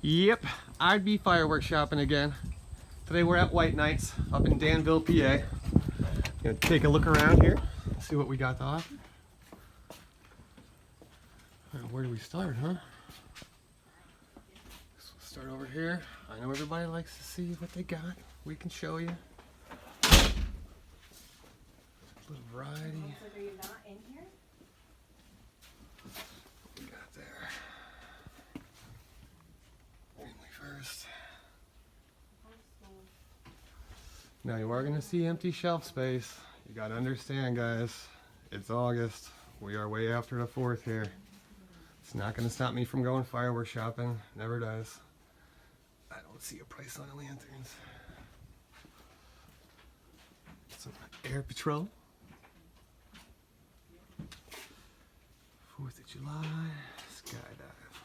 Yep, I'd be fireworks shopping again. Today we're at White Nights up in Danville, PA. Gonna take a look around here, see what we got to offer. Where do we start, huh? So we'll start over here. I know everybody likes to see what they got. We can show you. A little variety. Are you not in here? What we got there? Family first. Now you are going to see empty shelf space. You got to understand, guys, it's August. We are way after the 4th here. It's not going to stop me from going fireworks shopping. Never does. I don't see a price on the lanterns. Some Air Patrol. 4th of July. Skydive.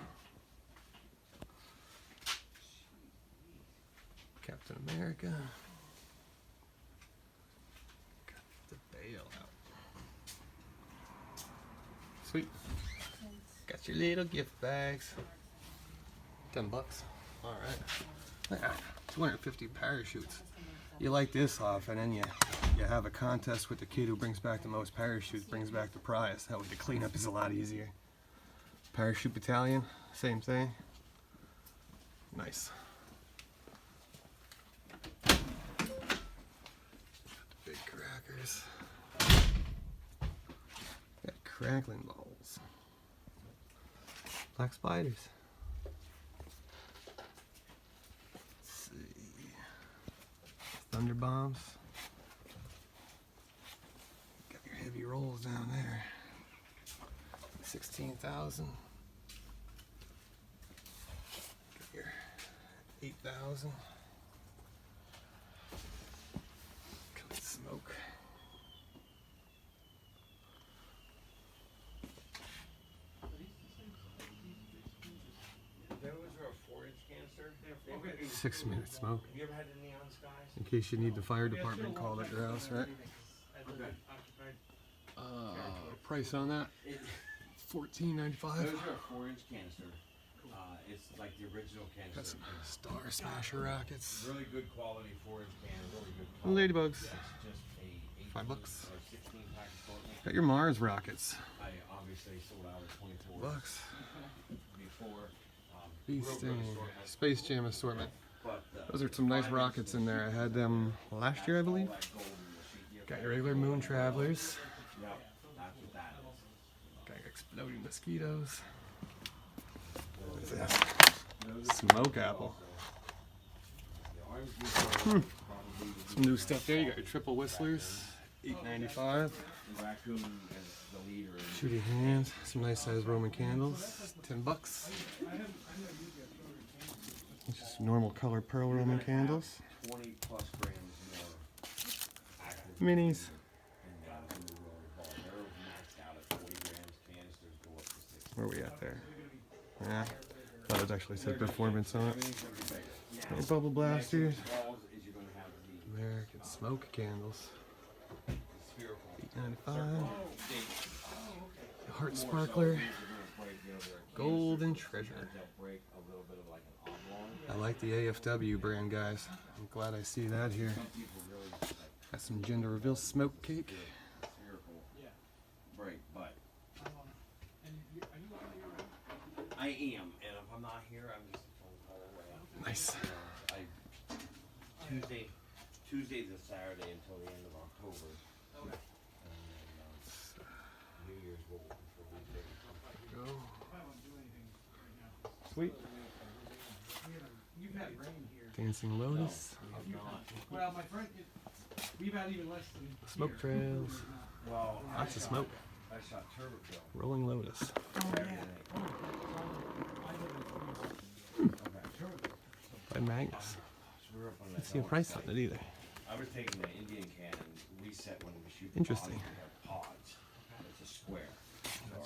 Captain America. Sweet. Got your little gift bags. $10. All right. 250 parachutes. You light this off, and then you have a contest with the kid who brings back the most parachutes, brings back the prize. That way the cleanup is a lot easier. Parachute battalion, same thing. Nice. Got the big crackers. Got crackling balls. Black spiders. Let's see. Thunder bombs. Got your heavy rolls down there. 16,000. Got your 8,000. Got smoke. Those are a 4-inch canister. 6 minute smoke. Have you ever had the neon skies? In case you need the fire department called at your house, right? Okay. Price on that? $14.95. Those are a 4-inch canister. It's like the original Got canister. some Star Smasher rockets. Really good quality 4-inch can. Really good quality. Ladybugs. That's just a 18 $5. or 16 pack assortment. Got your Mars rockets. I obviously sold out of 24 Bucks. before. Bee Real good Sting. assortment. Space Jam assortment. But, Those are some nice rockets in there. I had them last year, I believe. all that gold in the sheet. Got your regular Moon Travelers. Yep, that's what that is. Got your exploding mosquitoes. What's this? Smoke apple. Some new stuff there. You got your triple whistlers. $8.95. Shooting hands. Some nice sized Roman candles. $10. Just normal color pearl Roman candles. 20 plus grams more active. Minis. Where are we at there? Yeah. Thought it actually said performance on it. No bubble blasters. American smoke candles. $8.95. Heart sparkler. Golden treasure. I like the AFW brand, guys. I'm glad I see that here. Got some gender reveal smoke cake. Right, but I am, and if I'm not here, I'm just a phone call away. Nice. Tuesday to Saturday until the end of October. Okay. And then New Year's will open for weekday. Go. Sweet. You've had rain here. Dancing Lotus. Well, my friend, we've had even less than Smoke trails. Well, Lots of smoke. I shot Turboville Rolling Lotus. Saturday night. By Magnus. So we were up on that Let's see a price on it either. I was taking the Indian can and reset when we shoot Interesting. pods. It's a square.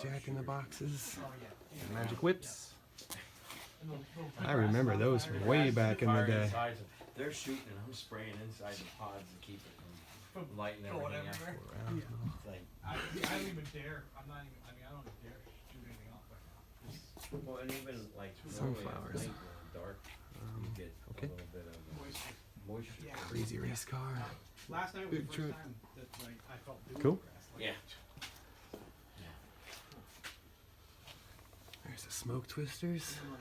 Jack in the Boxes. Magic Whips. I remember those from way back in the day. They're shooting and I'm spraying inside the pods to keep it from lighting everything up. It's like, I don't even dare. I'm not even. I don't even dare shoot anything off right now. well, and even like Sunflowers. dark moisture. Yeah. Crazy race car. Last night was Big the truck. first time that like I felt doing Cool. grass. Like, Yeah. There's the smoke twisters. and, like,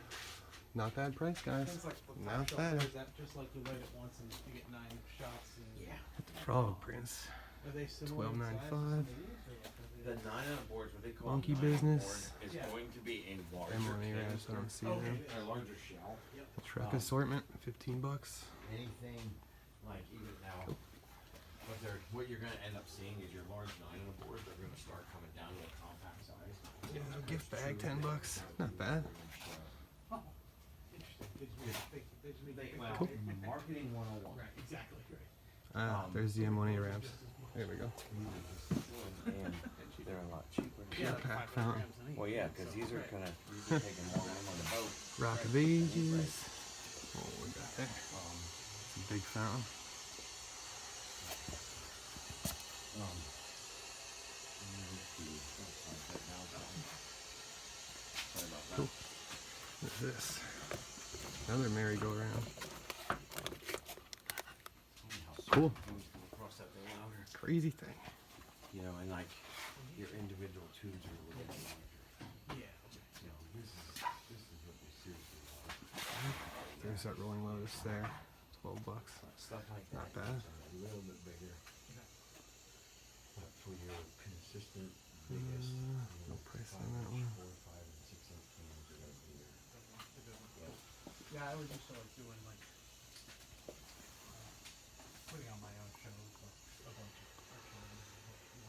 Not bad price, guys. things like the Not top bad. shelf, is that just like you light it once and you get 9 shots? And Yeah. Frog prints. Are they similar in size to $12.95. some of these, or like, are The they- 9-ounce boards, what they call Monkey 9-ounce business. board, is Yeah. going to be a larger M1 Arabs, I don't canister, see Okay. them. a larger shell. The truck assortment, $15. Anything like even now, what you're going to end up seeing is your large 9-ounce boards are going to start coming down to a compact size. Yeah, gift bag, $10. Not bad. Oh, interesting. They just make They, big well, Cool. marketing 101. Right, exactly, right. Ah, there's the M1 Arabs. There we go. And they're a lot cheaper. Yeah, like pack 500 fountain. grams, I think. Well, yeah, because these are kind of taking more room on the boat. Rock of Ages. Oh, we got that. It's a big fountain. Cool. What's this? Another merry-go-round. Cool. Crazy thing. You know, and like your individual tubes are a little bit larger. Yeah. You know, this is what we seriously want. There's that Rolling Lotus there. $12. Stuff like that. Not bad. A little bit bigger. But for your consistent biggest, No price on that one. 4, 5, and 6-inch cans are gonna be there. Yeah, I was used to like doing like putting on my own shows, like a bunch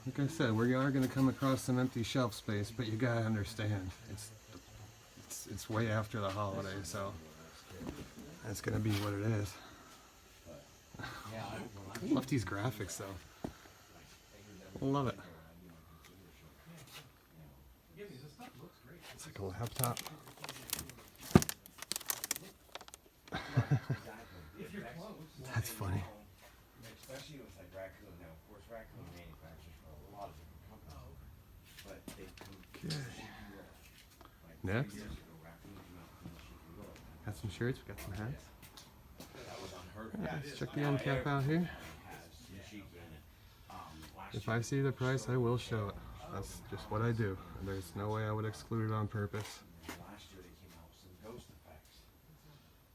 of Like I said, we are going to come across some empty shelf space, but you gotta understand, it's way after the holiday, so that's gonna be what it is. Love these graphics though. Love it. Yeah, this stuff looks great. It's like a laptop. If you're close. That's funny. Especially with like raccoon. Now, of course, raccoon manufactures for a lot of different companies, but they Okay. like Next. 3 years ago, raccoons came out from the sheepy world. Got some shirts. We got some hats. That was unheard of. Alright, let's check the end cap out here. Has some sheep in it. Last If year, I see the price, I will show it. That's just what I do. There's no way I would exclude it on purpose. last year they came out with some ghost effects.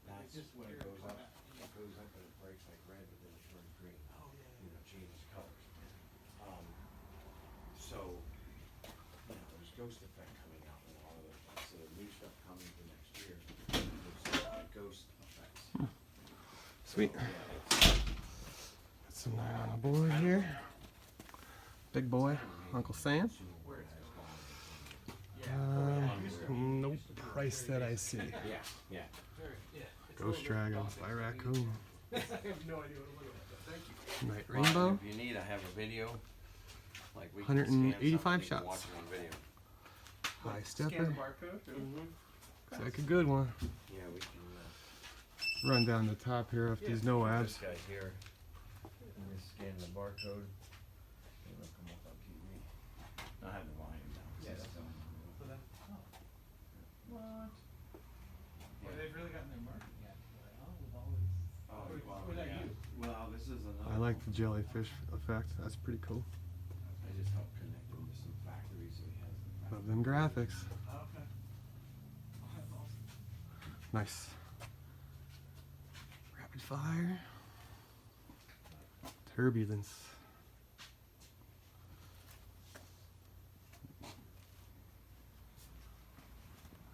That's just when it goes up and it breaks like red, but then it turns green. You know, changes colors. So, you know, there's ghost effect coming out in a lot of those. So the new stuff coming for next year, there's ghost effects. Sweet. Yeah, Got some 9 on the board here. Big boy, Uncle Sam. No price that I see. yeah. Ghost Dragon by Raccoon. I have no idea what I'm looking at, but thank you. Night Well, Rainbow. If you need, I have a video. Like we 185 can scan something, you can shots. watch it on video. High Scan the Stepper. barcode. Looks like a good one. Yeah, we can. Run down the top here if there's no abs. This guy here. And we scan the barcode. And it'll come up on TV. I have the volume down. Yeah, so that's it's on. So then, what? Well, they've really gotten their marketing out together, huh? With all this. Oh, well, Or is that yeah. you? Well, this is another. I like the jellyfish effect. That's pretty cool. I just helped connect him to some factories so he has the Love them graphics. Okay. Oh, that's awesome. Nice. Rapid fire. Turbulence.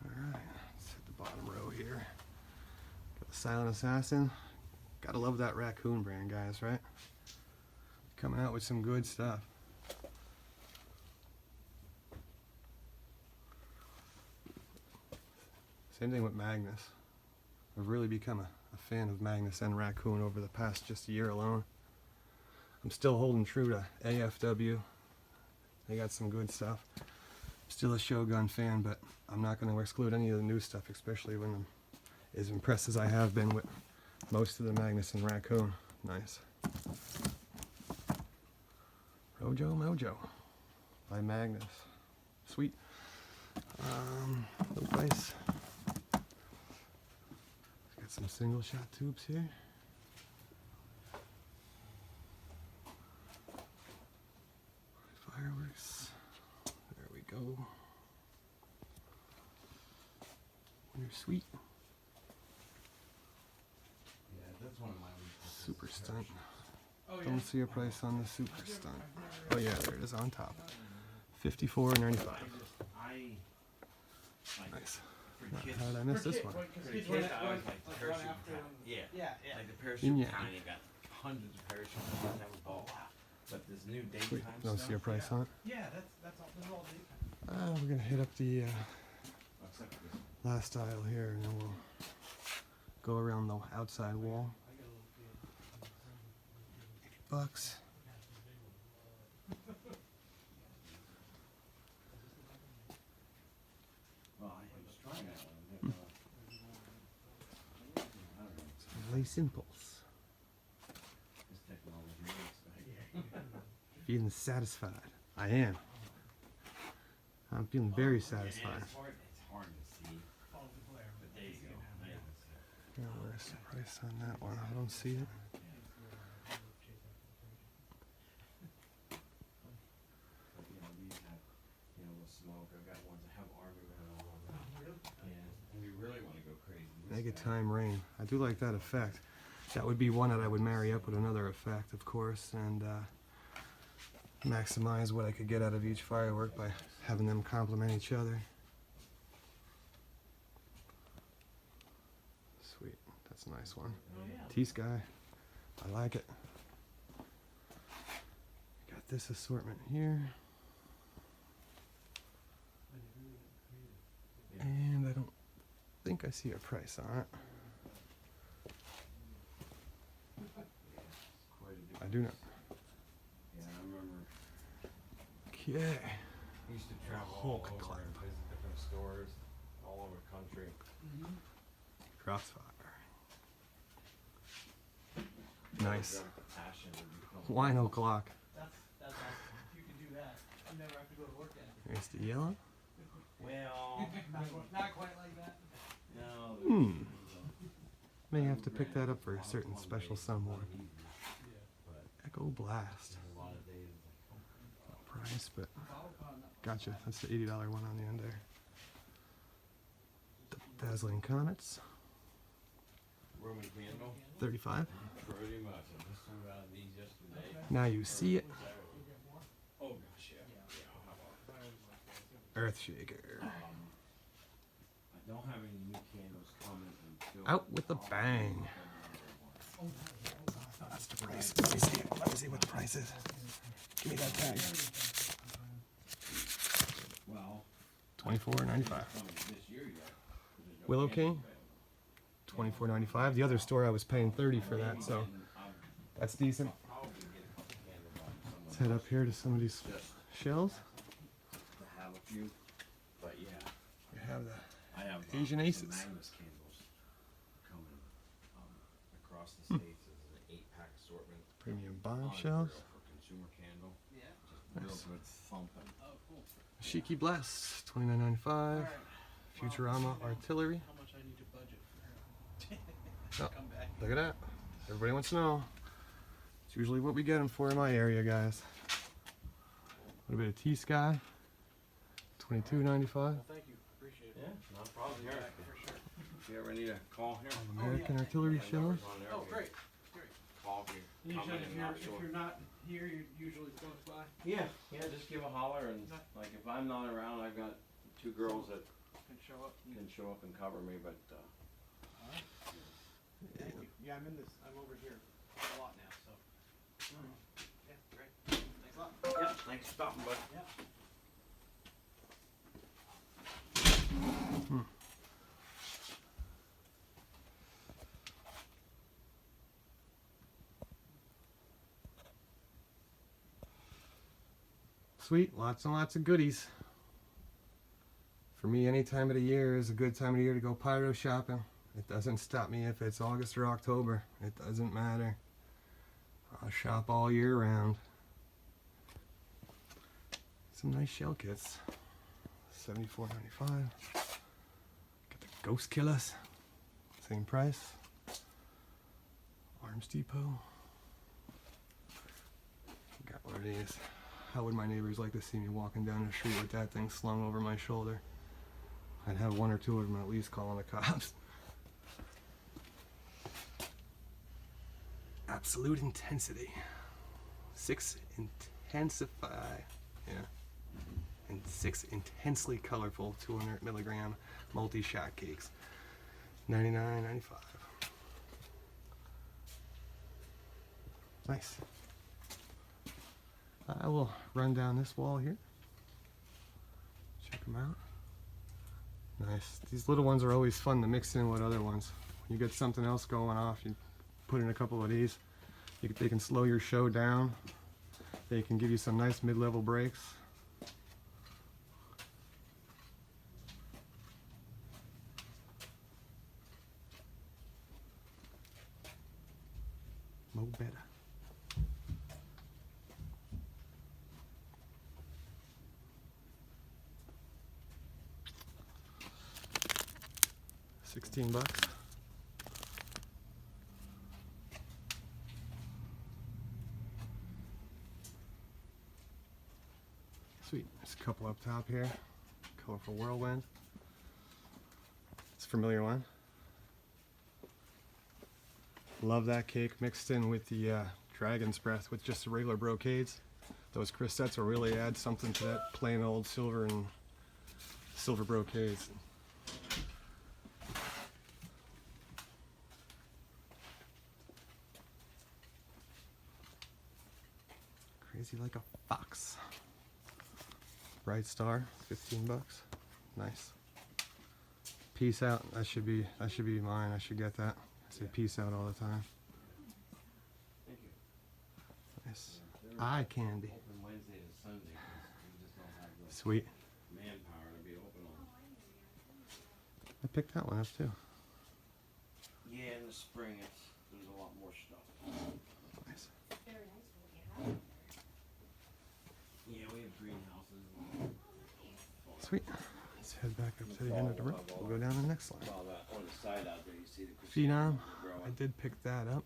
Alright, let's hit the bottom row here. Got the Silent Assassin. Gotta love that Raccoon brand, guys, right? Coming out with some good stuff. Same thing with Magnus. I've really become a fan of Magnus and Raccoon over the past just year alone. I'm still holding true to AFW. They got some good stuff. Still a Shogun fan, but I'm not going to exclude any of the new stuff, especially when I'm as impressed as I have been with most of the Magnus and Raccoon. Nice. Rojo Mojo by Magnus. Sweet. No price. Got some single shot tubes here. You're sweet. Yeah, that's one of my weaknesses. Super stunt. Oh, yeah. Don't see a price on the super stunt. Oh yeah, there it is on top. $54.95. Nice. For kids, How did I miss this one? for the kids, I always like the parachute pack. Yeah. Yeah. Like the parachute Yeah. pack, you got hundreds of parachutes, you can have a ball. But this new Sweet. daytime Don't stuff. see a price on it. Yeah, that's all. This is all daytime. We're gonna hit up the Except for this. last aisle here, and then we'll go around the outside wall. $80. Well, I was trying that one. I don't know. Lace Impulse. This technology works. Feeling satisfied. I am. I'm feeling very satisfied. It's hard to see. Follow the glare. But there you go. Now you can see it. Yeah, where's the price on that one? I don't see it. But these have, little smoke. I've got ones that have army red all over them. Yeah. And we really want to go crazy. This guy- Time rain. I do like that effect. That would be one that I would marry up with another effect, of course, and maximize what I could get out of each firework by having them complement each other. Sweet. That's a nice one. Oh, yeah. T-Sky. I like it. Got this assortment here. And I don't think I see a price on it. Quite a I do not. Yeah, I remember. Okay. I used to travel Hulk all over clap. and visit different stores all over the country. Crossfire. Nice. Drunk passion would become- Wine o'clock. That's awesome. If you could do that, you never have to go to work then. There's the yellow. Well, Not quite like that. no. Hmm. May have to pick that up for a certain special someone. Echo Blast. A lot of days like, Price, but gotcha. That's the $80 one on the end there. The Dazzling Comets. Roman candle. 35. Pretty much. I just threw out these yesterday. Now you see it. Oh gosh, yeah. Earthshaker. I don't have any new candles coming until. Out with a bang. Oh, that's the price. Let me see it. Let me see what the price is. Give me that tag. Well, $24.95. coming this year yet. There's no Willow candles King. $24.95. The other store I was paying $30 for that, so available. I'll that's decent. probably get a couple candles on someone Let's head up here to some of these just shells. to have a few. But yeah, We have the I have Asian some Aces. Magnus candles coming across the states as an 8-pack assortment. premium On bombshells. grill for consumer candle. Yeah. Just real Nice. good thumping. Oh, cool. Shiki Bless, $29.95. Futurama Artillery. How much I need to budget Oh, for come back. look at that. Everybody wants to know. It's usually what we get them for in my area, guys. A little bit of T-Sky. $22.95. Well, thank you. Appreciate it. Yeah, not a problem here. Back for sure. If you ever need a call here, American Artillery my shells. number's on there. Oh, You great. Great. Call if And you're you coming said and not if sure. you're not here, you're usually close by. Yeah, just give a holler and like if I'm not around, I've got 2 girls that Can show up. can show up and cover me, but All right. Thank you. Yeah, I'm over here a lot now, so. Yeah, great. Thanks a lot. yeah, thanks for stopping, bud. Yeah. Sweet, lots and lots of goodies. For me, any time of the year is a good time of the year to go pyro shopping. It doesn't stop me if it's August or October. It doesn't matter. I'll shop all year round. Some nice shell kits. $74.95. Got the Ghost Killers. Same price. Arms Depot. Got one of these. How would my neighbors like to see me walking down the street with that thing slung over my shoulder? I'd have one or two of them at least calling the cops. Absolute intensity. 6 intensify. Yeah. And 6 intensely colorful 200 milligram multi-shot cakes. $99.95. Nice. I will run down this wall here. Check them out. Nice. These little ones are always fun to mix in with other ones. You get something else going off, you put in a couple of these. They can slow your show down. They can give you some nice mid-level breaks. Mo better. $16. Sweet. There's a couple up top here. Colorful whirlwind. It's a familiar one. Love that cake mixed in with the dragon's breath with just the regular brocades. Those crissettes will really add something to that plain old silver and silver brocades. Crazy like a fox. Bright Star, $15. Nice. Peace out. That should be mine. I should get that. I say peace out all the time. Thank you. Nice. Eye candy. Open Wednesday to Sunday, 'cause we just don't have the Sweet. manpower to be open on. I picked that one up too. Yeah, in the spring, there's a lot more stuff. Nice. Yeah, we have greenhouses. Sweet. Let's head back up to the end of the row. We'll go down to the next line. Well, on the side out there, you see the Phenom. growing. I did pick that up.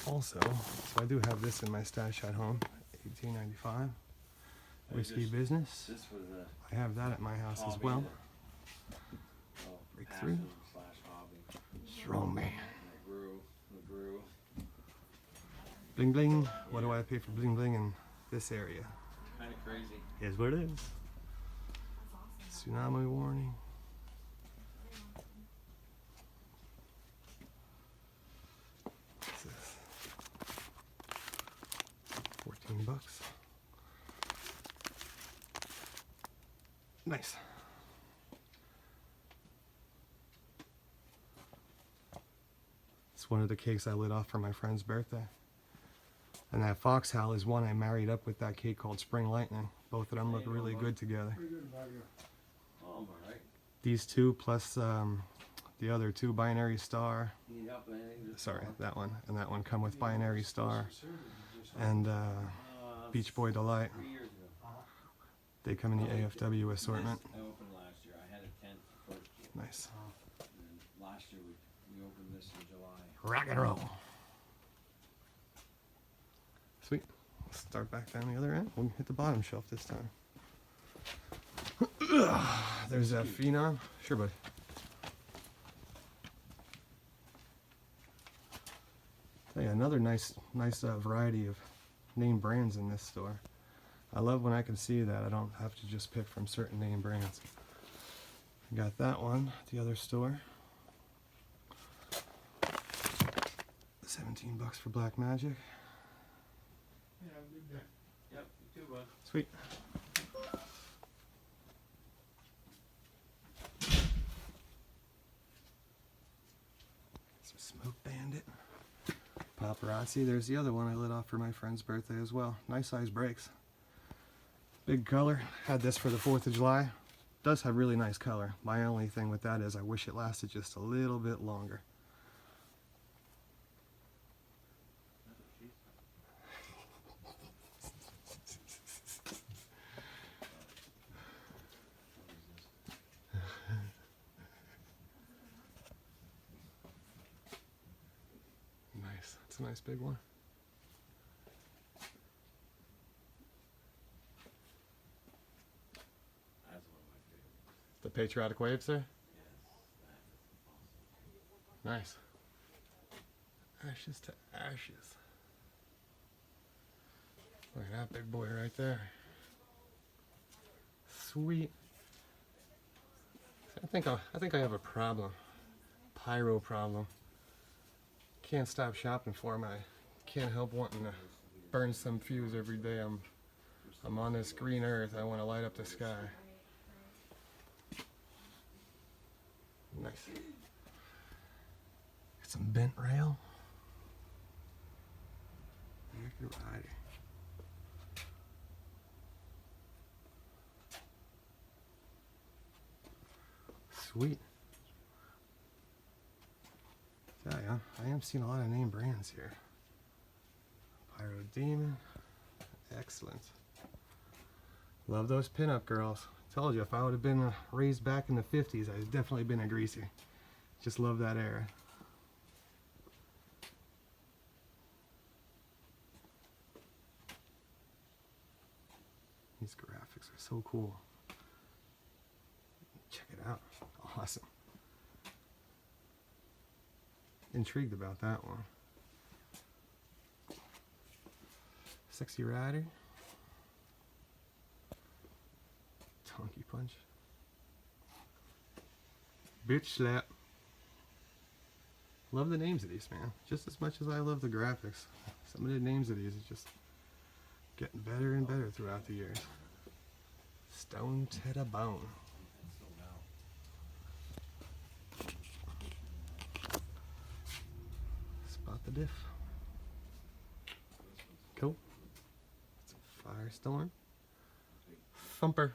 Also, so I do have this in my stash at home. $18.95. Whiskey Business. This was a I have that at my house as hobby well. Breakthrough. /hobby. Strong man. It grew. Bling bling. What do I pay for bling bling in this area? Kind of crazy. Here's what it is. Tsunami warning. What's this? $14. Nice. It's one of the cakes I lit off for my friend's birthday. And that foxhowl is one I married up with that cake called Spring Lightning. Both of them look really good together. Oh, I'm alright. These two plus the other two, Binary Star. Need help with anything? Just Sorry, call. that one and that one come with Binary Star and Beach Boy Delight. 3 years ago. They come in the AFW assortment. I opened last year. I had a tent the first year. Nice. And then last year we opened this in July. Rock and roll. Sweet. Let's start back down the other end. We'll hit the bottom shelf this time. There's that Phenom. Sure, bud. Hey, another nice variety of name brands in this store. I love when I can see that. I don't have to just pick from certain name brands. Got that one at the other store. $17 for Black Magic. Yep, you too, bud. Sweet. Some Smoke Bandit. Paparazzi. There's the other one I lit off for my friend's birthday as well. Nice size breaks. Big color. Had this for the 4th of July. Does have really nice color. My only thing with that is I wish it lasted just a little bit longer. Nice. It's a nice big one. That's one of my favorites. The patriotic waves there? Nice. Ashes to ashes. Look at that big boy right there. Sweet. I think I have a problem. Pyro problem. Can't stop shopping for them. I can't help wanting to burn some fuse every day. I'm on this green earth. I want to light up the sky. Nice. Got some bent rail. American Rider. Sweet. Yeah, I am seeing a lot of name brands here. Pyro Demon. Excellent. Love those pinup girls. Told you, if I would have been raised back in the 50s, I'd have definitely been a greaser. Just love that era. These graphics are so cool. Check it out. Awesome. Intrigued about that one. Sexy Rider. Donkey Punch. Bitch Slap. Love the names of these, man. Just as much as I love the graphics. Some of the names of these are just getting better and better throughout the years. Stone to the Bone. Spot the diff. Cool. Firestorm. Thumper.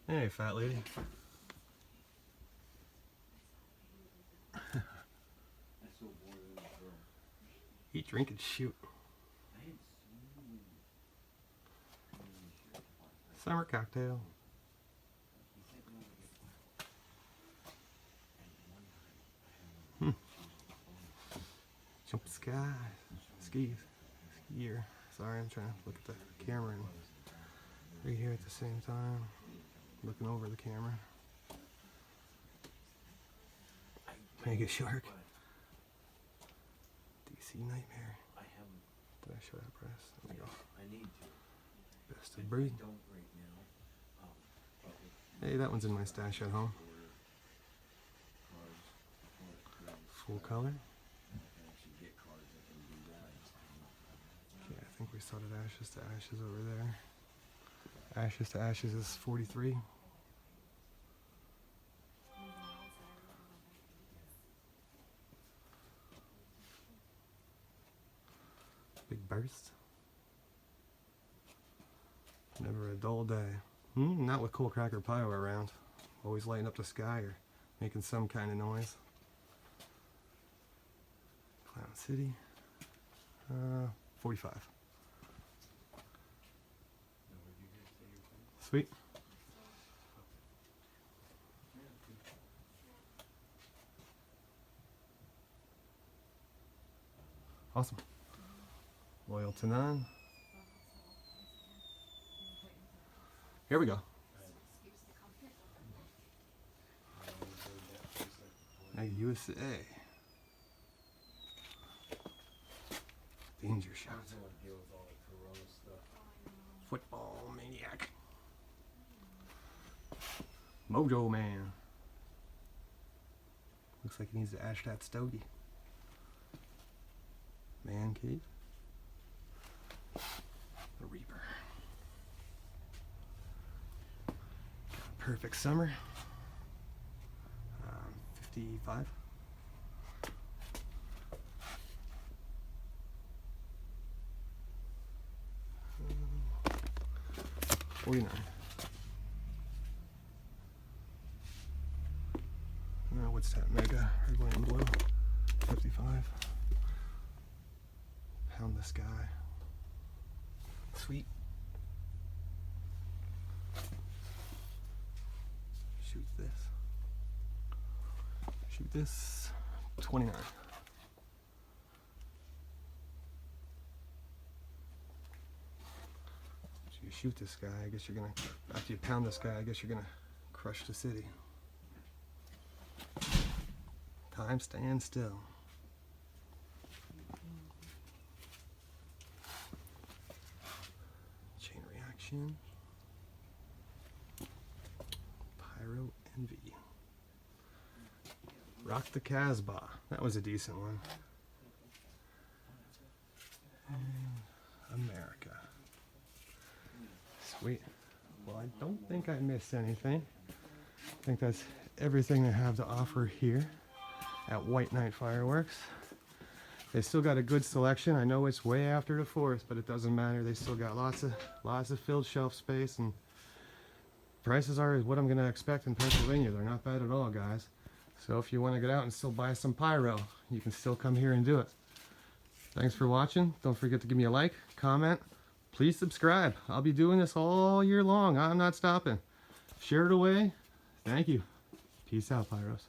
Hey, fat lady. Eat, drink, and shoot. Summer cocktail. Jump the sky. Skis. Skier. Sorry, I'm trying to look at the camera and right here at the same time. Looking over the camera. Mega Shark. DC Nightmare. Did I show that press? There we go. Best of breed. Hey, that one's in my stash at home. Full color. Okay, I think we started Ashes to Ashes over there. Ashes to Ashes is 43. Big burst. Never a dull day. Not with Coal Cracker Pyro around. Always lighting up the sky or making some kind of noise. Clown City. 45. Sweet. Awesome. Loyal to none. Here we go. Hey, USA. Danger shot. Football maniac. Mojo Man. Looks like he needs to ash that stogie. Man Cave. The Reaper. Perfect Summer. 55. $49. Now what's that? Mega Red, White, and Blue. 55. Pound the Sky. Sweet. Shoot this. Shoot this. 29. shoot this guy, I guess you're gonna, after you pound this guy, I guess you're gonna crush the city. Time stands still. Chain reaction. Pyro Envy. Rock the Casbah. That was a decent one. And America. Sweet. Well, I don't think I missed anything. I think that's everything they have to offer here at White Night Fireworks. They still got a good selection. I know it's way after the 4th, but it doesn't matter. They still got lots of filled shelf space, and prices are what I'm gonna expect in Pennsylvania. They're not bad at all, guys. So if you want to get out and still buy some pyro, you can still come here and do it. Thanks for watching. Don't forget to give me a like, comment, please subscribe. I'll be doing this all year long. I'm not stopping. Share it away. Thank you. Peace out, Pyros.